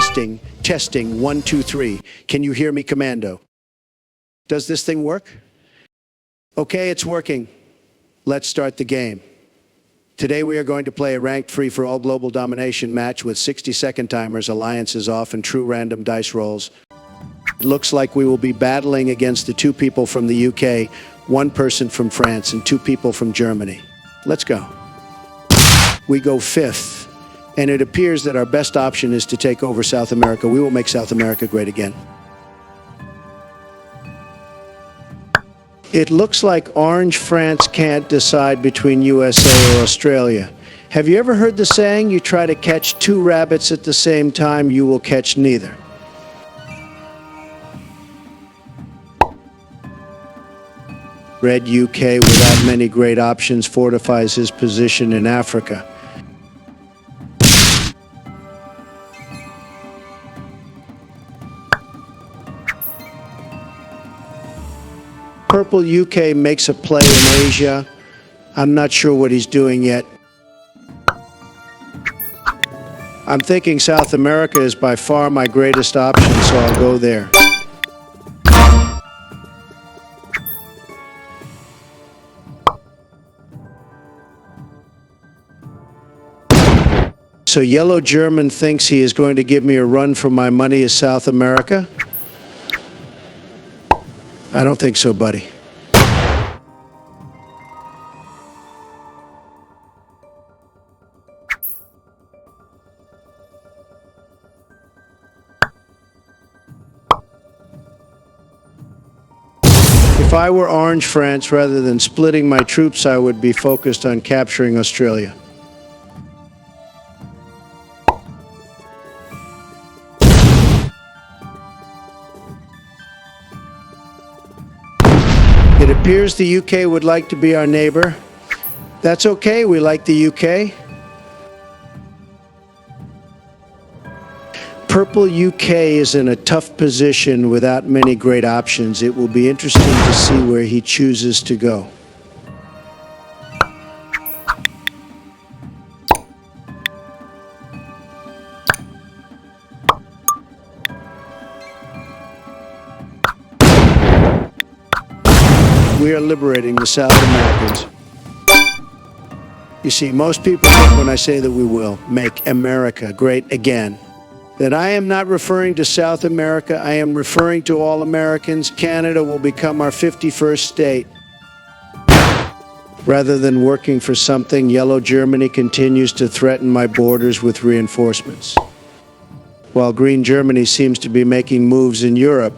Testing, testing, 1, 2, 3. Can you hear me, Commando? Does this thing work? Okay, it's working. Let's start the game. Today we are going to play a ranked free-for-all global domination match with 60-second timers, alliances off, and true random dice rolls. It looks like we will be battling against the 2 people from the UK, 1 person from France, and 2 people from Germany. Let's go. We go 5th, and it appears that our best option is to take over South America. We will make South America great again. It looks like Orange France can't decide between USA or Australia. Have you ever heard the saying, you try to catch 2 rabbits at the same time, you will catch neither? Red UK, without many great options, fortifies his position in Africa. Purple UK makes a play in Asia. I'm not sure what he's doing yet. I'm thinking South America is by far my greatest option, so I'll go there. So Yellow German thinks he is going to give me a run for my money as South America? I don't think so, buddy. If I were Orange France, rather than splitting my troops, I would be focused on capturing Australia. It appears the UK would like to be our neighbor. That's okay, we like the UK. Purple UK is in a tough position without many great options. It will be interesting to see where he chooses to go. We are liberating the South Americans. You see, most people think when I say that we will make America great again, that I am not referring to South America, I am referring to all Americans. Canada will become our 51st state. Rather than working for something, Yellow Germany continues to threaten my borders with reinforcements, while Green Germany seems to be making moves in Europe.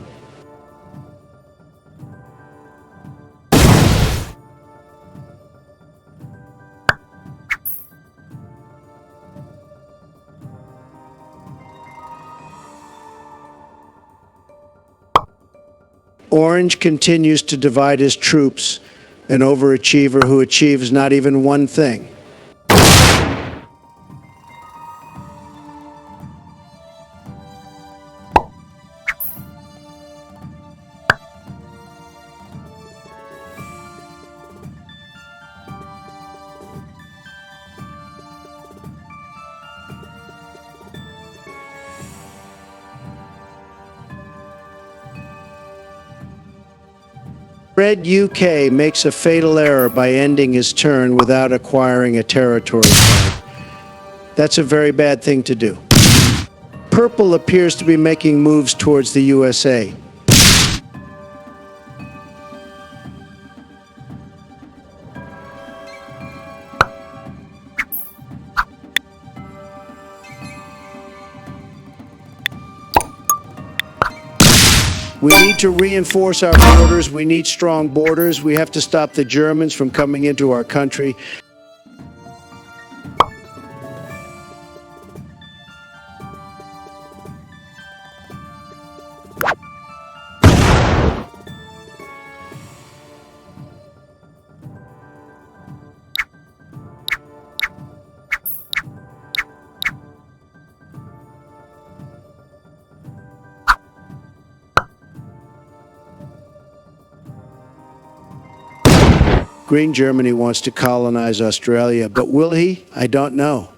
Orange continues to divide his troops, an overachiever who achieves not even one thing. Red UK makes a fatal error by ending his turn without acquiring a territory card. That's a very bad thing to do. Purple appears to be making moves towards the USA. We need to reinforce our borders. We need strong borders. We have to stop the Germans from coming into our country. Green Germany wants to colonize Australia, but will he? I don't know.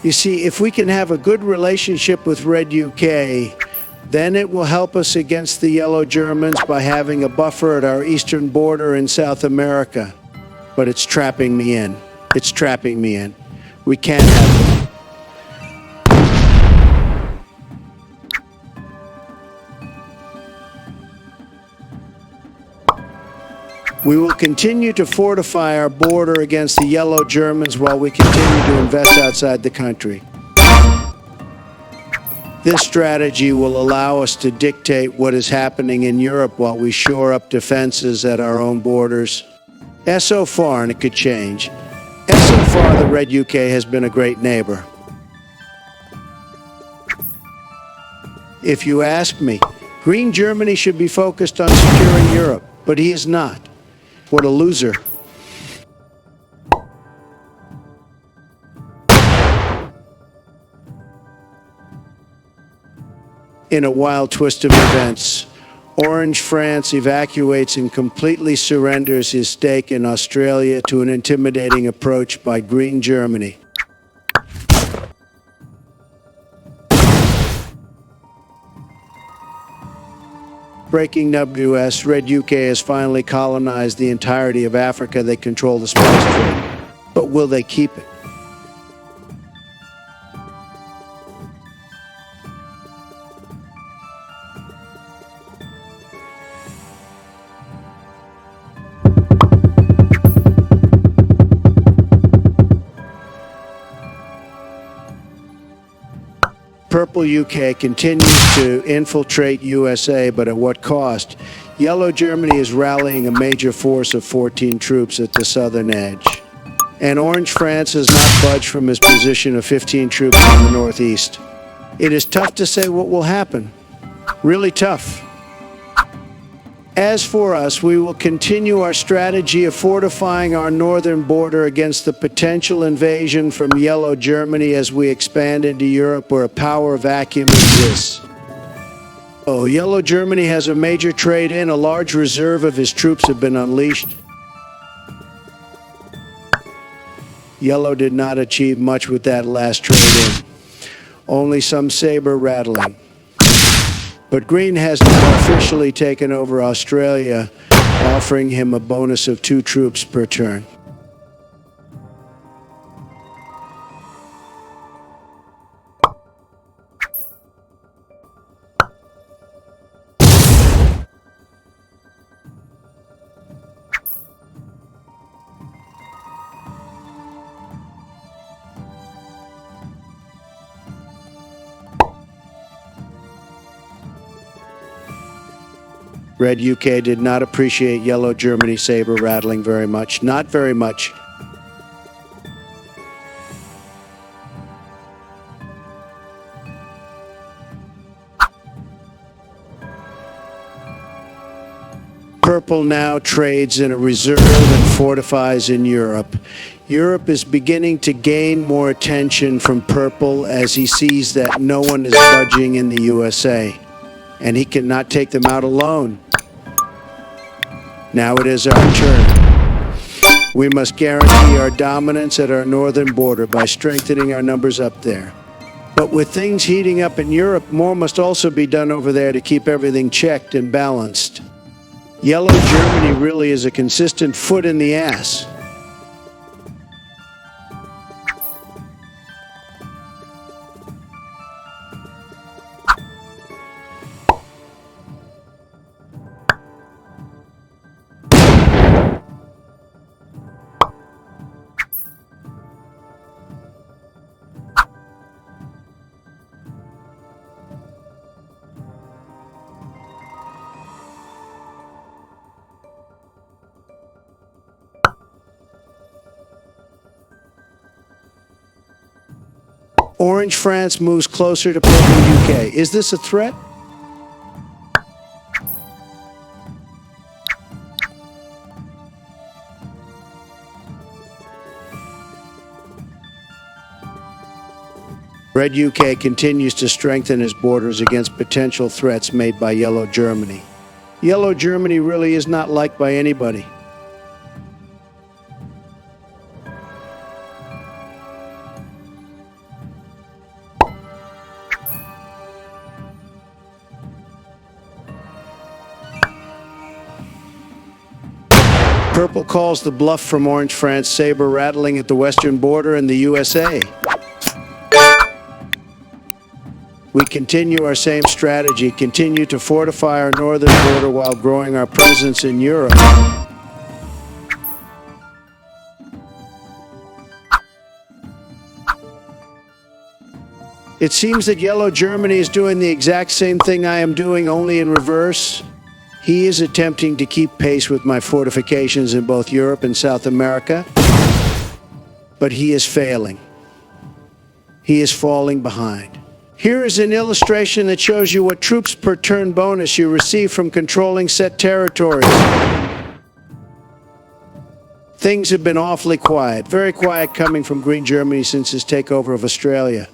You see, if we can have a good relationship with Red UK, then it will help us against the Yellow Germans by having a buffer at our eastern border in South America. But it's trapping me in. It's trapping me in. We can't have it. We will continue to fortify our border against the Yellow Germans while we continue to invest outside the country. This strategy will allow us to dictate what is happening in Europe while we shore up defenses at our own borders. So far, and it could change, so far the Red UK has been a great neighbor. If you ask me, Green Germany should be focused on securing Europe, but he is not. What a loser. In a wild twist of events, Orange France evacuates and completely surrenders his stake in Australia to an intimidating approach by Green Germany. Breaking WS, Red UK has finally colonized the entirety of Africa. They control the spice trade. But will they keep it? Purple UK continues to infiltrate USA, but at what cost? Yellow Germany is rallying a major force of 14 troops at the southern edge. And Orange France has not budged from his position of 15 troops in the northeast. It is tough to say what will happen. Really tough. As for us, we will continue our strategy of fortifying our northern border against the potential invasion from Yellow Germany as we expand into Europe where a power vacuum exists. Oh, Yellow Germany has a major trade-in. A large reserve of his troops have been unleashed. Yellow did not achieve much with that last trade-in. Only some saber rattling. But Green has now officially taken over Australia, offering him a bonus of 2 troops per turn. Red UK did not appreciate Yellow Germany saber rattling very much. Not very much. Purple now trades in a reserve and fortifies in Europe. Europe is beginning to gain more attention from Purple as he sees that no one is budging in the USA. And he cannot take them out alone. Now it is our turn. We must guarantee our dominance at our northern border by strengthening our numbers up there. But with things heating up in Europe, more must also be done over there to keep everything checked and balanced. Yellow Germany really is a consistent foot in the ass. Orange France moves closer to Purple UK. Is this a threat? Red UK continues to strengthen his borders against potential threats made by Yellow Germany. Yellow Germany really is not liked by anybody. Purple calls the bluff from Orange. France saber rattling at the western border in the USA. We continue our same strategy, continue to fortify our northern border while growing our presence in Europe. It seems that Yellow Germany is doing the exact same thing I am doing, only in reverse. He is attempting to keep pace with my fortifications in both Europe and South America, but he is failing. He is falling behind. Here is an illustration that shows you what troops per turn bonus you receive from controlling set territories. Things have been awfully quiet, very quiet coming from Green Germany since his takeover of Australia.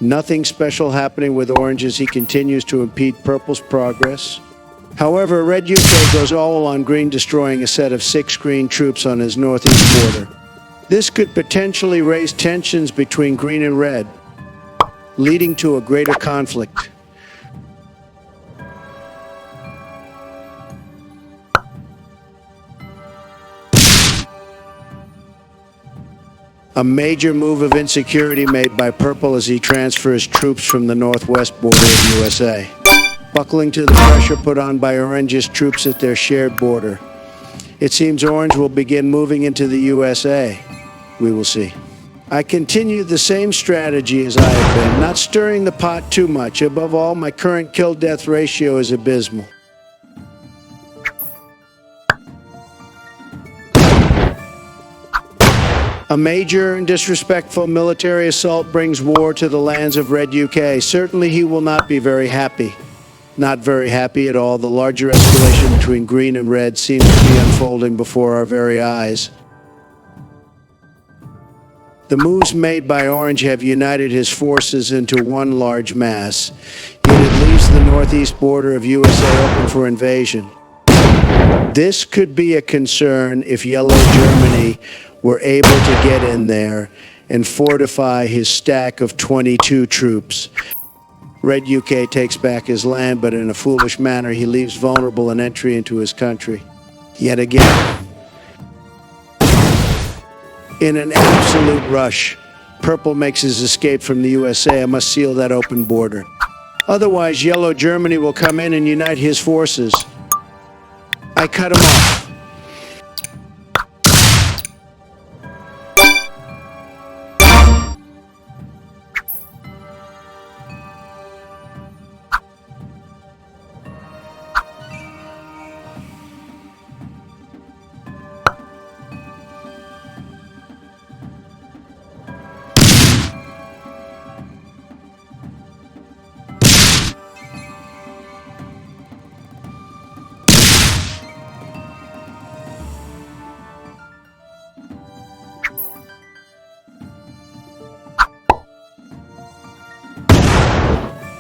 Nothing special happening with Orange as he continues to impede Purple's progress. However, Red UK goes all on Green, destroying a set of 6 Green troops on his northeast border. This could potentially raise tensions between Green and Red, leading to a greater conflict. A major move of insecurity made by Purple as he transfers troops from the northwest border of the USA, buckling to the pressure put on by Orange's troops at their shared border. It seems Orange will begin moving into the USA. We will see. I continue the same strategy as I have been, not stirring the pot too much. Above all, my current kill-death ratio is abysmal. A major and disrespectful military assault brings war to the lands of Red UK. Certainly he will not be very happy. Not very happy at all. The larger escalation between Green and Red seems to be unfolding before our very eyes. The moves made by Orange have united his forces into one large mass, yet it leaves the northeast border of USA open for invasion. This could be a concern if Yellow Germany were able to get in there and fortify his stack of 22 troops. Red UK takes back his land, but in a foolish manner he leaves vulnerable an entry into his country. Yet again, in an absolute rush, Purple makes his escape from the USA. I must seal that open border. Otherwise, Yellow Germany will come in and unite his forces. I cut him off.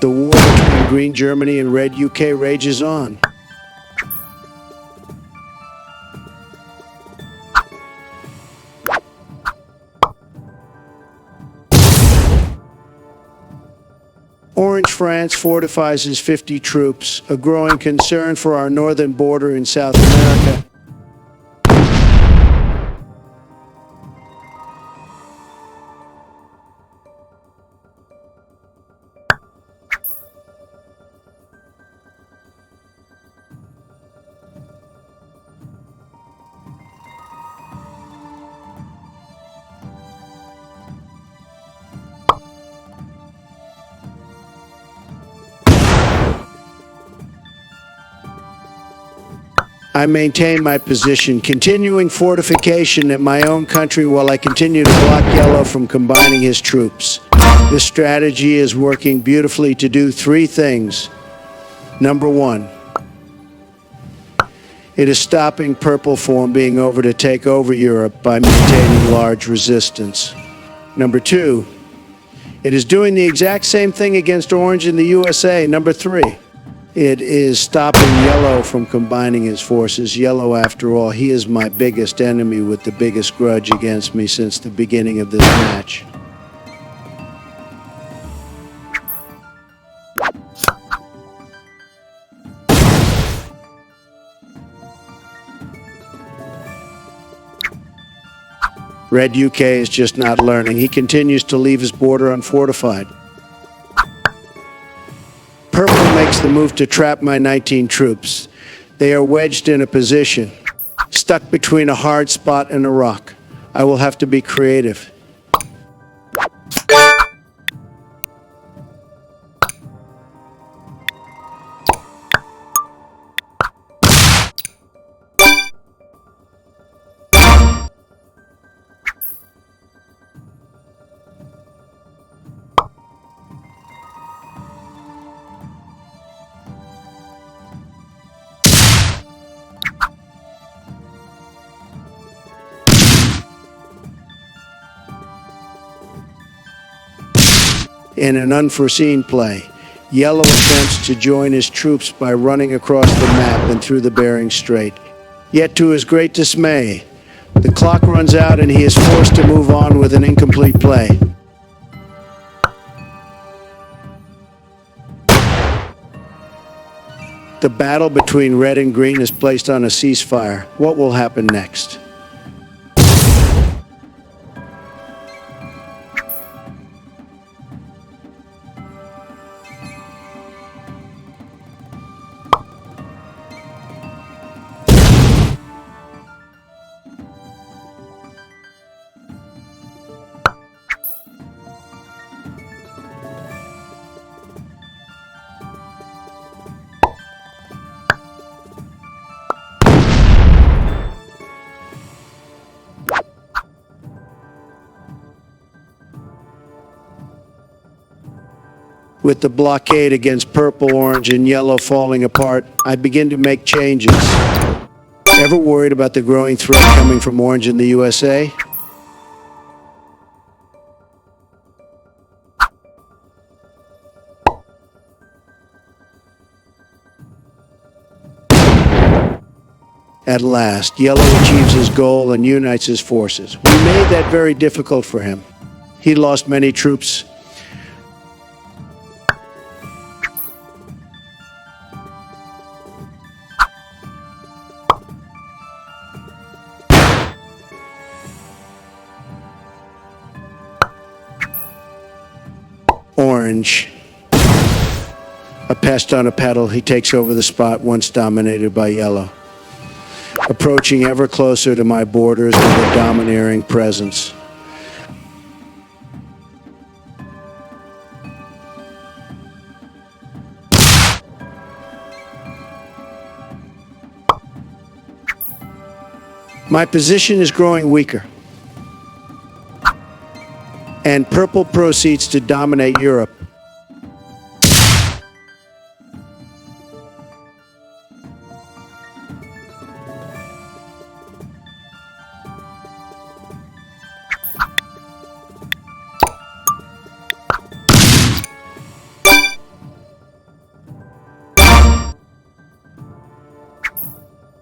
The war between Green Germany and Red UK rages on. Orange France fortifies his 50 troops, a growing concern for our northern border in South America. I maintain my position, continuing fortification in my own country while I continue to block Yellow from combining his troops. This strategy is working beautifully to do 3 things. Number 1, it is stopping Purple from being over to take over Europe by maintaining large resistance. Number 2, it is doing the exact same thing against Orange in the USA. Number 3, It is stopping Yellow from combining his forces. Yellow, after all, he is my biggest enemy with the biggest grudge against me since the beginning of this match. Red UK is just not learning. He continues to leave his border unfortified. Purple makes the move to trap my 19 troops. They are wedged in a position, stuck between a hard spot and a rock. I will have to be creative. In an unforeseen play, Yellow attempts to join his troops by running across the map and through the Bering Strait. Yet to his great dismay, the clock runs out and he is forced to move on with an incomplete play. The battle between red and green is placed on a ceasefire. What will happen next? With the blockade against purple, orange, and yellow falling apart, I begin to make changes. Ever worried about the growing threat coming from orange in the USA? At last, Yellow achieves his goal and unites his forces. We made that very difficult for him. He lost many troops. Orange, a pest on a pedal, he takes over the spot once dominated by Yellow, approaching ever closer to my borders with a domineering presence. My position is growing weaker, and purple proceeds to dominate Europe.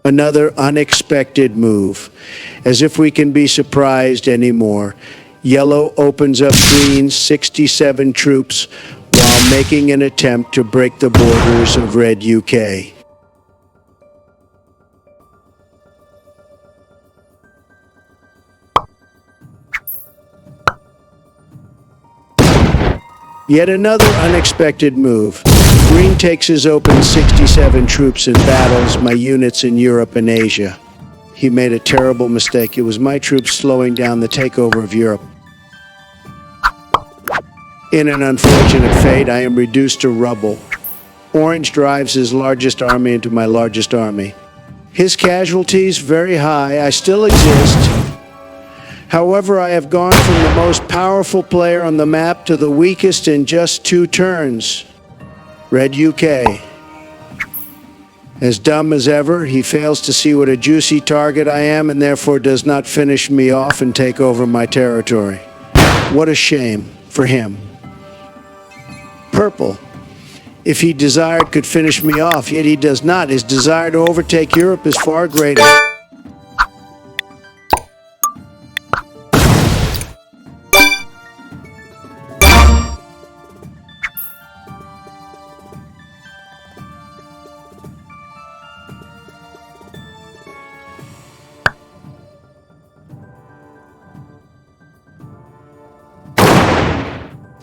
Another unexpected move. As if we can be surprised anymore, Yellow opens up green's 67 troops while making an attempt to break the borders of Red UK. Yet another unexpected move. Green takes his open 67 troops and battles my units in Europe and Asia. He made a terrible mistake. It was my troops slowing down the takeover of Europe. In an unfortunate fate, I am reduced to rubble. Orange drives his largest army into my largest army. His casualties very high. I still exist. However, I have gone from the most powerful player on the map to the weakest in just 2 turns. Red UK. As dumb as ever, he fails to see what a juicy target I am and therefore does not finish me off and take over my territory. What a shame for him. Purple. if he desired, could finish me off, yet he does not. His desire to overtake Europe is far greater.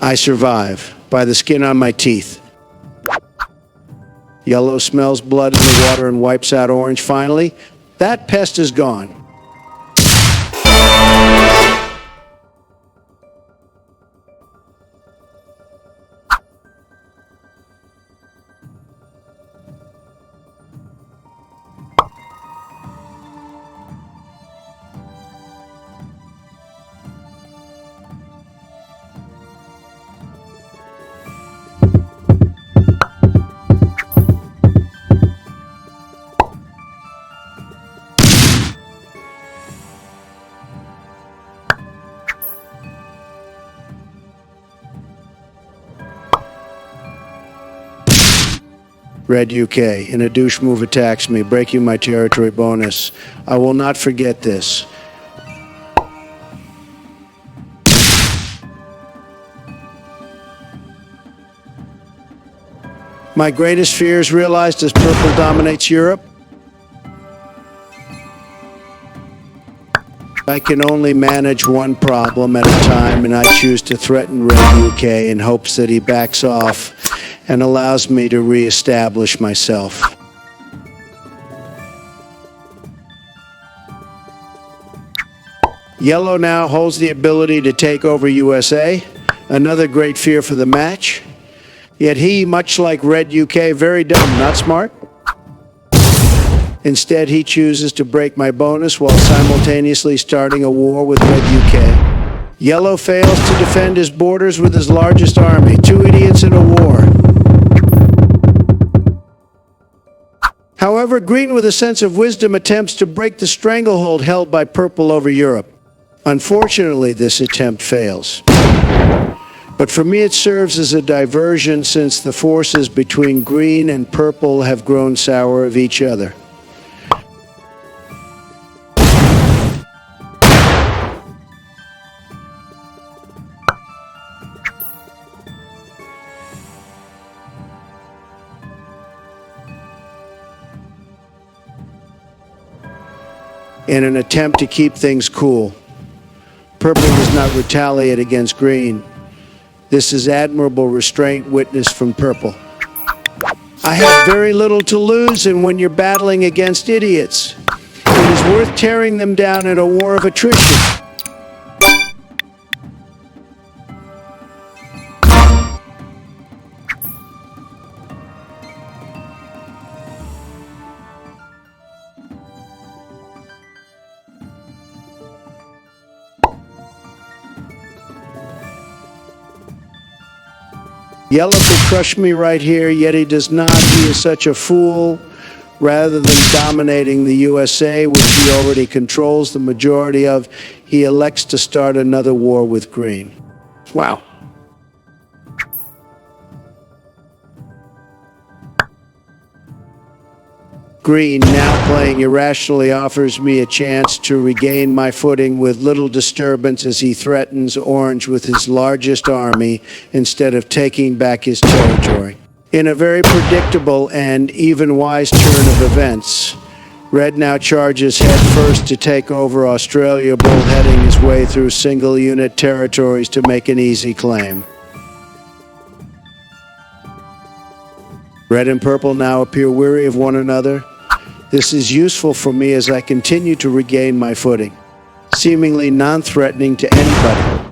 I survive by the skin on my teeth. Yellow smells blood in the water and wipes out orange. Finally, that pest is gone. Red UK, in a douche move attacks me, breaking my territory bonus. I will not forget this. My greatest fear is realized as purple dominates Europe. I can only manage one problem at a time, and I choose to threaten Red UK in hopes that he backs off and allows me to re-establish myself. Yellow now holds the ability to take over USA, another great fear for the match. Yet he, much like Red UK, very dumb, not smart. Instead, he chooses to break my bonus while simultaneously starting a war with Red UK. Yellow fails to defend his borders with his largest army. Two idiots in a war. However, Green, with a sense of wisdom, attempts to break the stranglehold held by Purple over Europe. Unfortunately, this attempt fails. But for me, it serves as a diversion, since the forces between Green and Purple have grown sour of each other. In an attempt to keep things cool, Purple does not retaliate against Green. This is admirable restraint witnessed from Purple. I have very little to lose, and when you're battling against idiots, it is worth tearing them down in a war of attrition. Yellow could crush me right here, yet he does not. He is such a fool. Rather than dominating the USA, which he already controls the majority of, he elects to start another war with Green. Wow. Green, now playing irrationally, offers me a chance to regain my footing with little disturbance as he threatens Orange with his largest army instead of taking back his territory. In a very predictable and even wise turn of events, Red now charges headfirst to take over Australia, bullheading his way through single-unit territories to make an easy claim. Red and Purple now appear weary of one another. This is useful for me as I continue to regain my footing, seemingly non-threatening to anybody.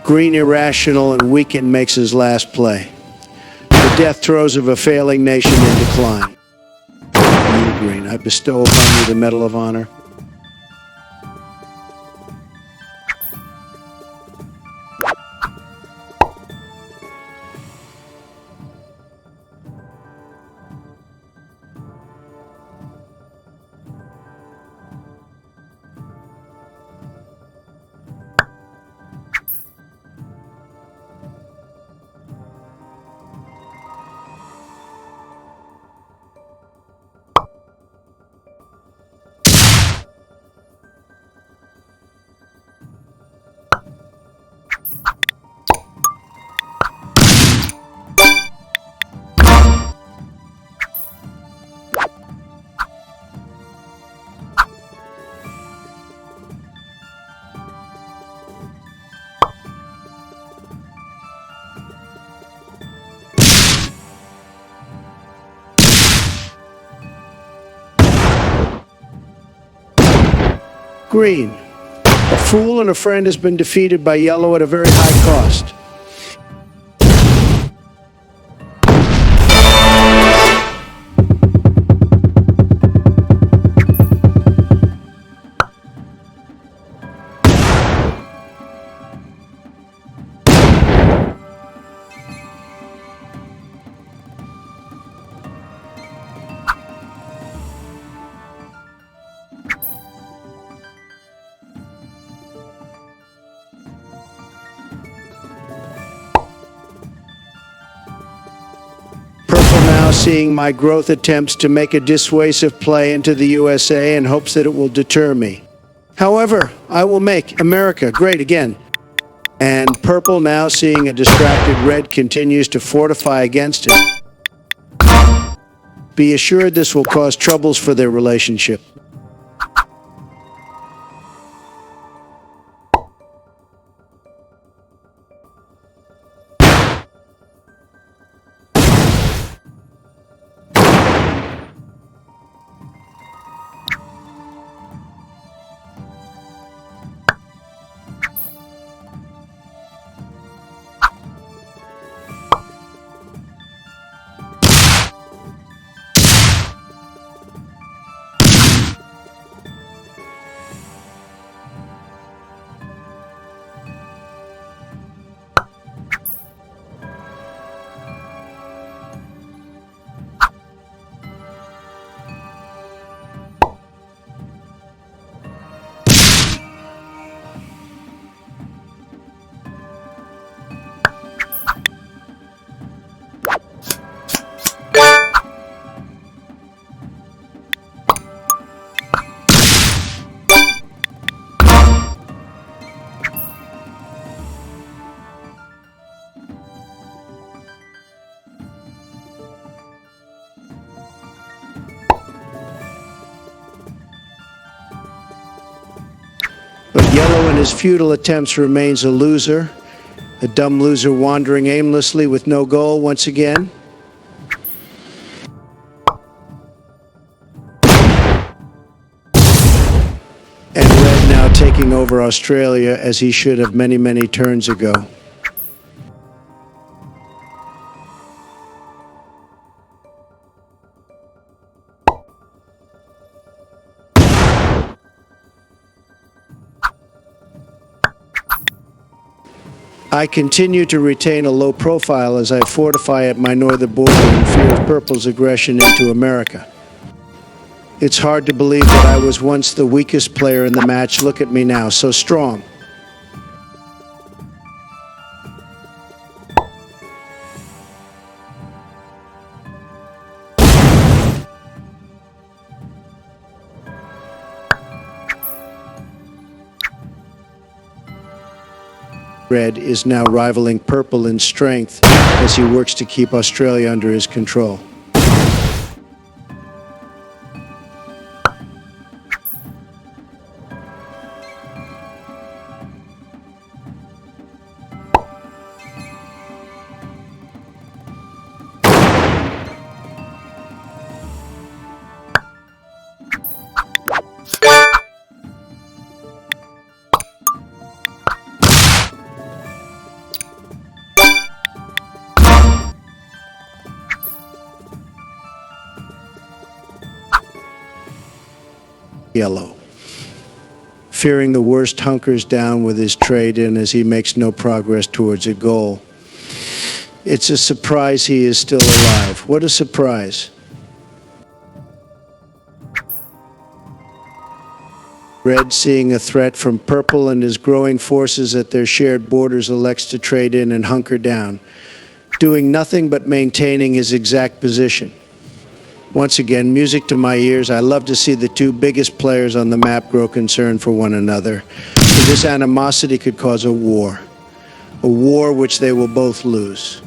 Green, irrational and weakened, makes his last play. The death throes of a failing nation in decline. I bestow upon you the Medal of Honor. Green. A fool and a friend has been defeated by yellow at a very high cost. Purple now seeing my growth attempts to make a dissuasive play into the USA and hopes that it will deter me. However, I will make America great again. And purple now seeing a distracted red continues to fortify against it. Be assured this will cause troubles for their relationship. But yellow in his futile attempts remains a loser, a dumb loser wandering aimlessly with no goal once again. And red now taking over Australia as he should have many, many turns ago. I continue to retain a low profile as I fortify at my northern border in fear of purple's aggression into America. It's hard to believe that I was once the weakest player in the match. Look at me now, so strong. Red is now rivaling purple in strength as he works to keep Australia under his control. Yellow. Fearing the worst, hunkers down with his trade in as he makes no progress towards a goal. It's a surprise he is still alive. What a surprise. Red, seeing a threat from Purple and his growing forces at their shared borders, elects to trade in and hunker down, doing nothing but maintaining his exact position. Once again, music to my ears. I love to see the two biggest players on the map grow concerned for one another. For this animosity could cause a war which they will both lose.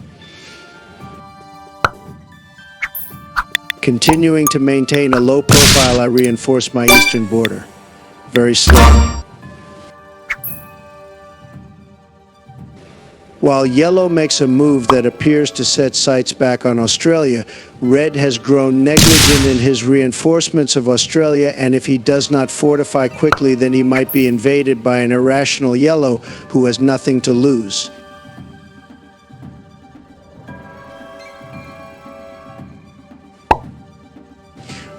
Continuing to maintain a low profile, I reinforce my eastern border. Very slowly. While Yellow makes a move that appears to set sights back on Australia, Red has grown negligent in his reinforcements of Australia, and if he does not fortify quickly, then he might be invaded by an irrational Yellow who has nothing to lose.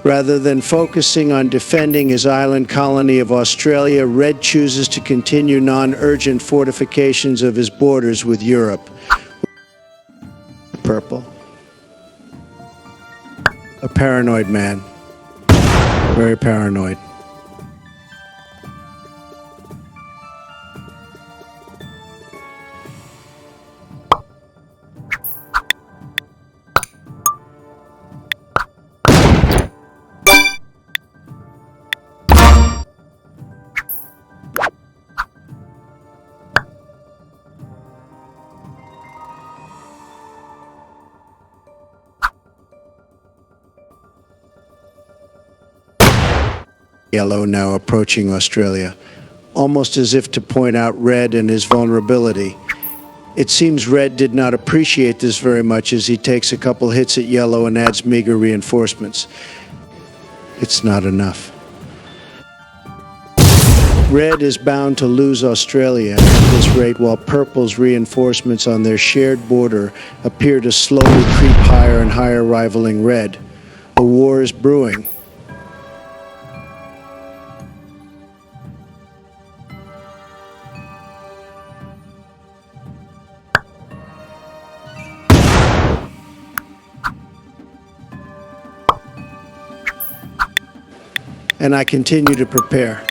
Rather than focusing on defending his island colony of Australia, Red chooses to continue non-urgent fortifications of his borders with Europe. Purple. A paranoid man. Very paranoid. Yellow now approaching Australia, almost as if to point out Red and his vulnerability. It seems Red did not appreciate this very much as he takes a couple hits at Yellow and adds meager reinforcements. It's not enough. Red is bound to lose Australia at this rate, while Purple's reinforcements on their shared border appear to slowly creep higher and higher, rivaling Red. A war is brewing. And I continue to prepare.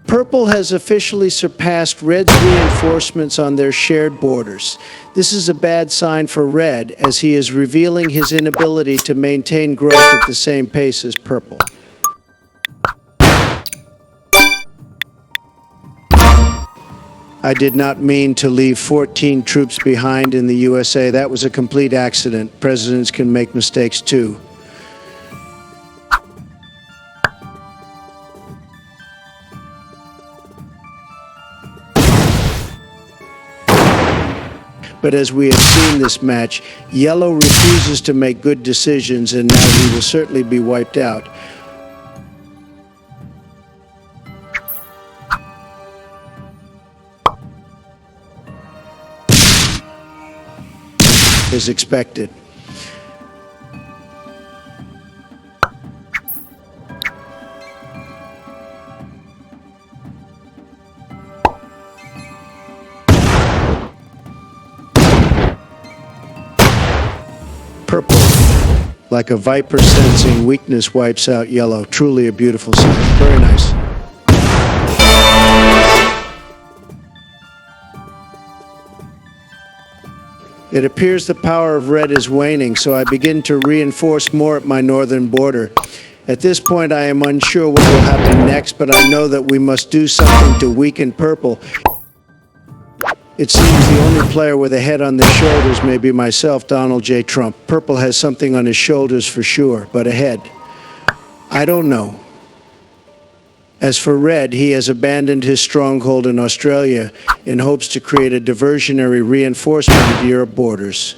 Purple has officially surpassed Red's reinforcements on their shared borders. This is a bad sign for Red, as he is revealing his inability to maintain growth at the same pace as Purple. I did not mean to leave 14 troops behind in the USA. That was a complete accident. Presidents can make mistakes too. But as we have seen this match, Yellow refuses to make good decisions, and now he will certainly be wiped out. As expected. Purple, like a viper sensing weakness, wipes out Yellow. Truly a beautiful sight. Very nice. It appears the power of Red is waning, so I begin to reinforce more at my northern border. At this point, I am unsure what will happen next, but I know that we must do something to weaken Purple It seems the only player with a head on their shoulders may be myself, Donald J. Trump. Purple has something on his shoulders for sure, but a head, I don't know. As for red, he has abandoned his stronghold in Australia in hopes to create a diversionary reinforcement of Europe borders.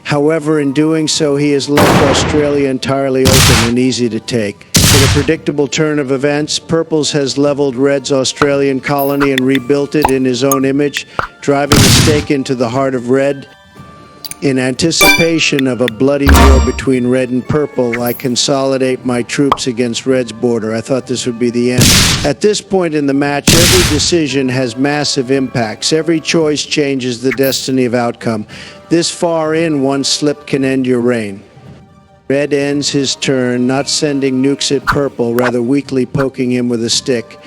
However, in doing so, he has left Australia entirely open and easy to take. In a predictable turn of events, Purples has leveled Red's Australian colony and rebuilt it in his own image, driving a stake into the heart of Red. In anticipation of a bloody war between Red and Purple, I consolidate my troops against Red's border. I thought this would be the end. At this point in the match, every decision has massive impacts. Every choice changes the destiny of outcome. This far in, one slip can end your reign. Red ends his turn, not sending nukes at Purple, rather weakly poking him with a stick.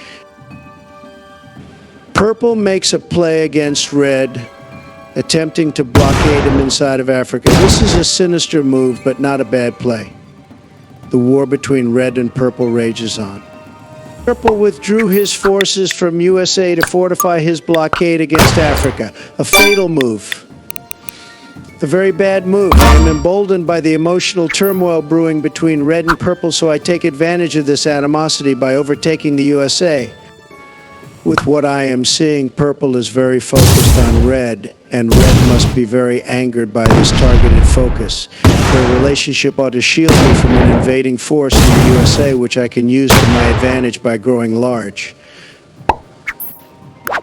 Purple makes a play against Red, attempting to blockade him inside of Africa. This is a sinister move, but not a bad play. The war between Red and Purple rages on. Purple withdrew his forces from USA to fortify his blockade against Africa. A fatal move. A very bad move. I am emboldened by the emotional turmoil brewing between Red and Purple, so I take advantage of this animosity by overtaking the USA. With what I am seeing, Purple is very focused on Red, and Red must be very angered by this targeted focus. Their relationship ought to shield me from an invading force in the USA, which I can use to my advantage by growing large.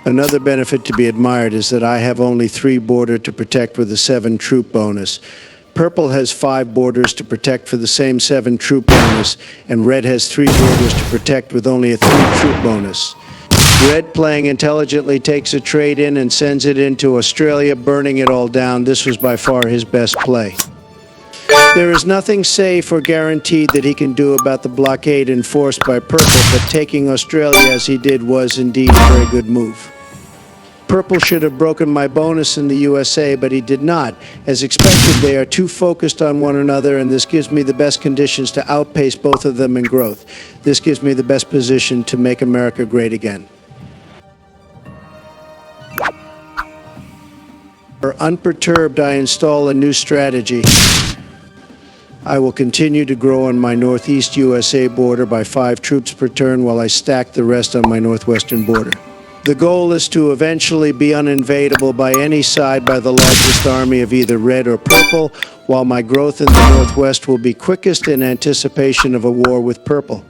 Another benefit to be admired is that I have only 3 border to protect with a 7 troop bonus. Purple has 5 borders to protect for the same 7 troop bonus, and Red has 3 borders to protect with only a 3 troop bonus. Red, playing intelligently, takes a trade in and sends it into Australia, burning it all down. This was by far his best play. There is nothing safe or guaranteed that he can do about the blockade enforced by Purple, but taking Australia as he did was indeed a very good move. Purple should have broken my bonus in the USA, but he did not. As expected, they are too focused on one another, and this gives me the best conditions to outpace both of them in growth. This gives me the best position to make America great again. Unperturbed, I install a new strategy. I will continue to grow on my northeast USA border by 5 troops per turn while I stack the rest on my northwestern border. The goal is to eventually be uninvadable by any side by the largest army of either Red or Purple, while my growth in the northwest will be quickest in anticipation of a war with Purple.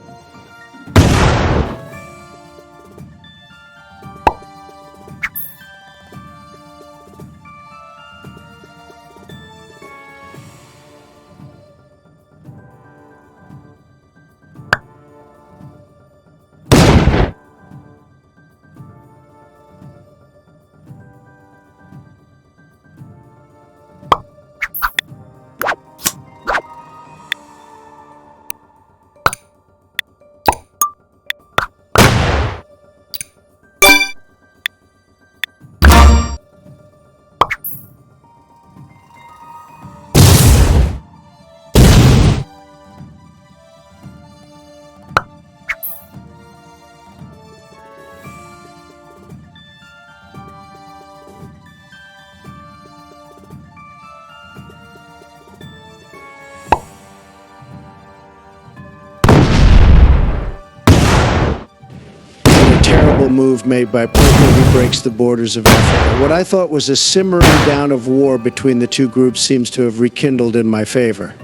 Move made by Purple, who breaks the borders of Africa. What I thought was a simmering down of war between the two groups seems to have rekindled in my favor.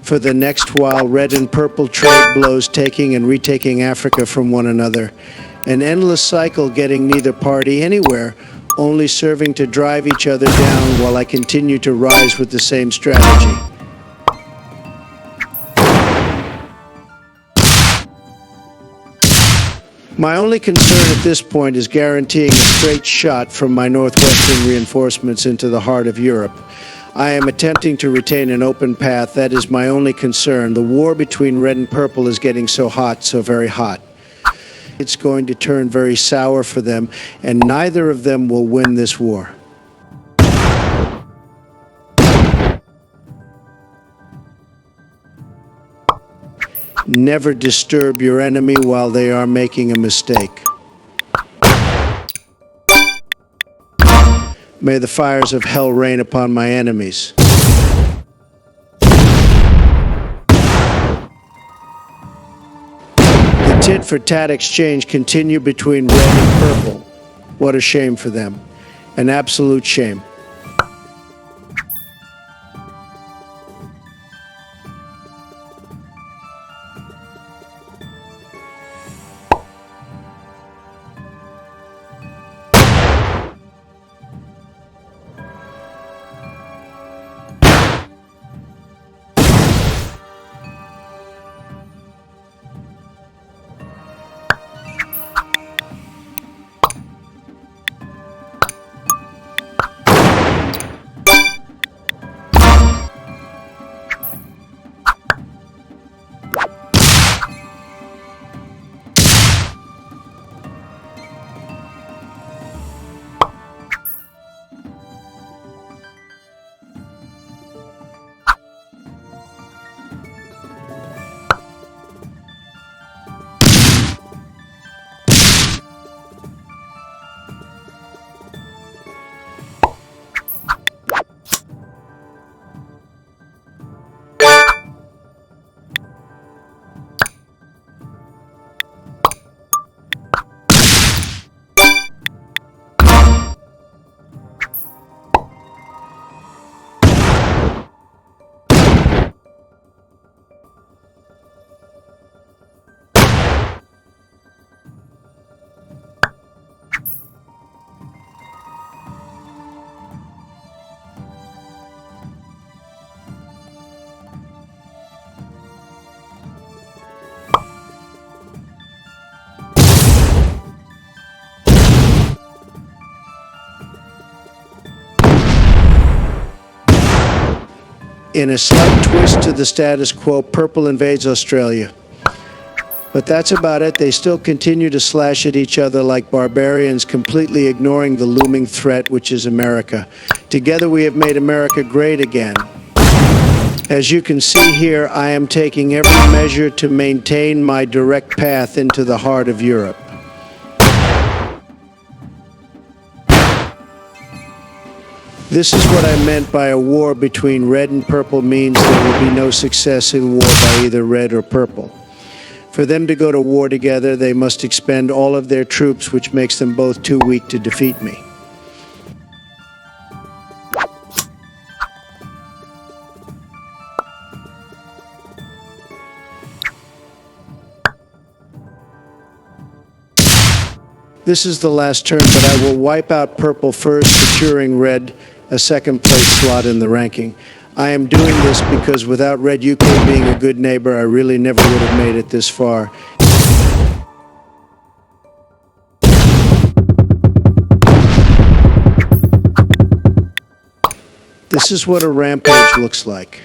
For the next while, Red and Purple trade blows, taking and retaking Africa from one another. An endless cycle getting neither party anywhere, only serving to drive each other down while I continue to rise with the same strategy. My only concern at this point is guaranteeing a straight shot from my northwestern reinforcements into the heart of Europe. I am attempting to retain an open path. That is my only concern. The war between Red and Purple is getting so hot, so very hot. It's going to turn very sour for them, and neither of them will win this war. Never disturb your enemy while they are making a mistake. May the fires of hell rain upon my enemies. The tit-for-tat exchange continued between red and purple. What a shame for them. An absolute shame. In a slight twist to the status quo, purple invades Australia. But that's about it. They still continue to slash at each other like barbarians, completely ignoring the looming threat, which is America. Together we have made America great again. As you can see here, I am taking every measure to maintain my direct path into the heart of Europe. This is what I meant by a war between red and purple means there will be no success in war by either red or purple. For them to go to war together, they must expend all of their troops, which makes them both too weak to defeat me. This is the last turn, but I will wipe out purple first, securing red a second place slot in the ranking. I am doing this because without Red UK being a good neighbor, I really never would have made it this far. This is what a rampage looks like.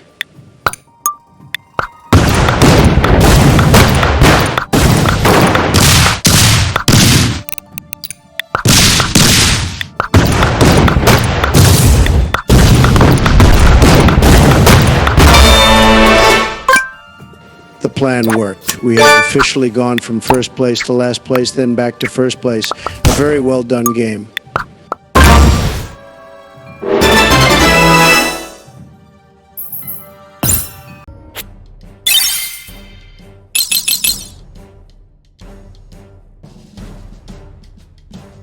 The plan worked. We have officially gone from first place to last place, then back to first place. A very well done game.